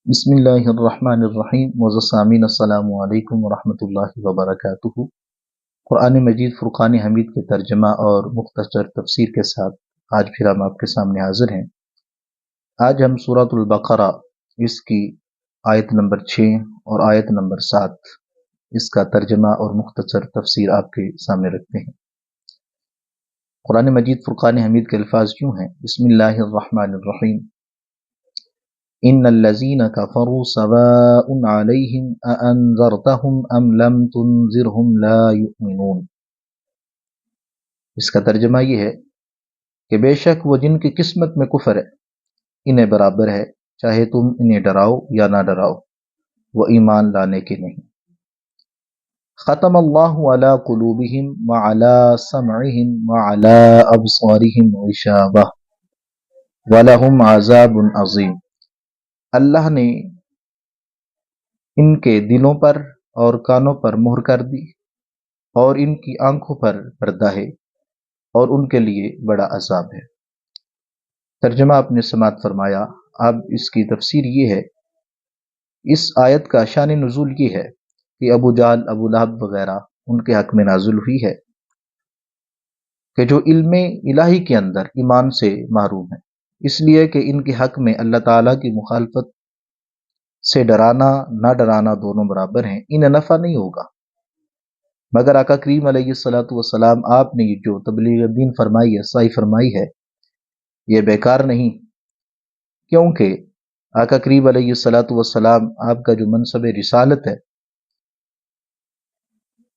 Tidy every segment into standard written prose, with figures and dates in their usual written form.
بسم اللہ الرحمن الرحیم معزز سامعین السلام علیکم ورحمۃ اللہ وبرکاتہ۔ قرآن مجید فرقان حمید کے ترجمہ اور مختصر تفسیر کے ساتھ آج پھر ہم آپ کے سامنے حاضر ہیں۔ آج ہم سورۃ البقرہ اس کی آیت نمبر 6 اور آیت نمبر 7 اس کا ترجمہ اور مختصر تفسیر آپ کے سامنے رکھتے ہیں۔ قرآن مجید فرقان حمید کے الفاظ یوں ہیں: بسم اللہ الرحمن الرحیم، ان الذین کفروا سواء علیہم اانذرتہم ام لم تنذرہم لا یؤمنون۔ اس کا ترجمہ یہ ہے کہ بے شک وہ جن کی قسمت میں کفر ہے انہیں برابر ہے، چاہے تم انہیں ڈراؤ یا نہ ڈراؤ، وہ ایمان لانے کے نہیں۔ ختم اللہ علی قلوبہم وعلی سمعہم وعلی ابصارہم غشاوہ ولہم عذاب عظیم۔ اللہ نے ان کے دلوں پر اور کانوں پر مہر کر دی اور ان کی آنکھوں پر پردہ ہے اور ان کے لیے بڑا عذاب ہے۔ ترجمہ آپ نے سماعت فرمایا۔ اب اس کی تفسیر یہ ہے، اس آیت کا شان نزول یہ ہے کہ ابو جہل، ابو لہب وغیرہ ان کے حق میں نازل ہوئی ہے کہ جو علم الہی کے اندر ایمان سے محروم ہیں، اس لیے کہ ان کے حق میں اللہ تعالیٰ کی مخالفت سے ڈرانا نہ ڈرانا دونوں برابر ہیں، انہیں نفع نہیں ہوگا، مگر آقا کریم علیہ الصلوۃ والسلام آپ نے جو تبلیغ دین فرمائی ہے، صحیح فرمائی ہے، یہ بیکار نہیں، کیونکہ آقا کریم علیہ الصلوۃ والسلام آپ کا جو منصب رسالت ہے،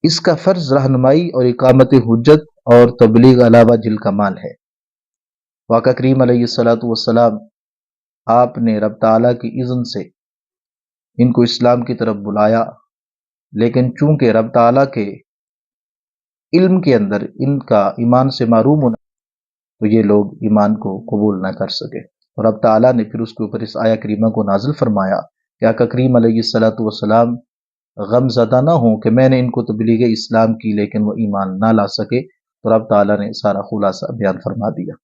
اس کا فرض رہنمائی اور اقامت حجت اور تبلیغ علاوہ جل کمال ہے۔ آقا کریم علیہ الصلوۃ والسلام آپ نے رب تعالیٰ کی اذن سے ان کو اسلام کی طرف بلایا، لیکن چونکہ رب تعالیٰ کے علم کے اندر ان کا ایمان سے محروم ہونا، تو یہ لوگ ایمان کو قبول نہ کر سکے، اور رب تعالیٰ نے پھر اس کے اوپر اس آیہ کریمہ کو نازل فرمایا کہ آقا کریم علیہ الصلوۃ والسلام غم زدہ نہ ہوں کہ میں نے ان کو تبلیغ اسلام کی لیکن وہ ایمان نہ لا سکے، تو رب تعالیٰ نے سارا خلاصہ بیان فرما دیا۔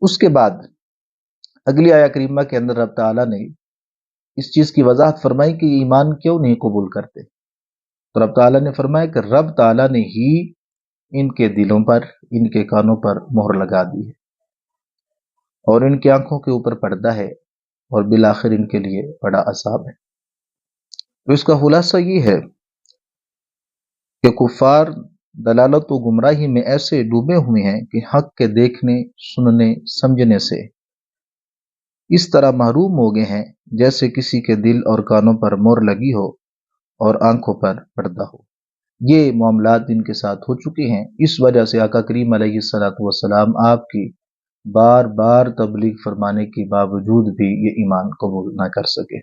اس کے بعد اگلی آیہ کریمہ کے اندر رب تعالیٰ نے اس چیز کی وضاحت فرمائی کہ یہ ایمان کیوں نہیں قبول کرتے، تو رب تعالیٰ نے فرمایا کہ رب تعالیٰ نے ہی ان کے دلوں پر، ان کے کانوں پر مہر لگا دی ہے اور ان کی آنکھوں کے اوپر پردہ ہے، اور بالآخر ان کے لیے بڑا عذاب ہے۔ تو اس کا خلاصہ یہ ہے کہ کفار دلالت و گمراہی میں ایسے ڈوبے ہوئے ہیں کہ حق کے دیکھنے، سننے، سمجھنے سے اس طرح محروم ہو گئے ہیں جیسے کسی کے دل اور کانوں پر مہر لگی ہو اور آنکھوں پر پردہ ہو۔ یہ معاملات ان کے ساتھ ہو چکے ہیں، اس وجہ سے آقا کریم علیہ الصلوۃ والسلام آپ کی بار بار تبلیغ فرمانے کے باوجود بھی یہ ایمان قبول نہ کر سکے۔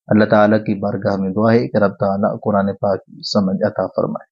اللہ تعالیٰ کی بارگاہ میں دعا ہے کہ رب تعالیٰ قرآن پاک کی سمجھ عطا فرمائے۔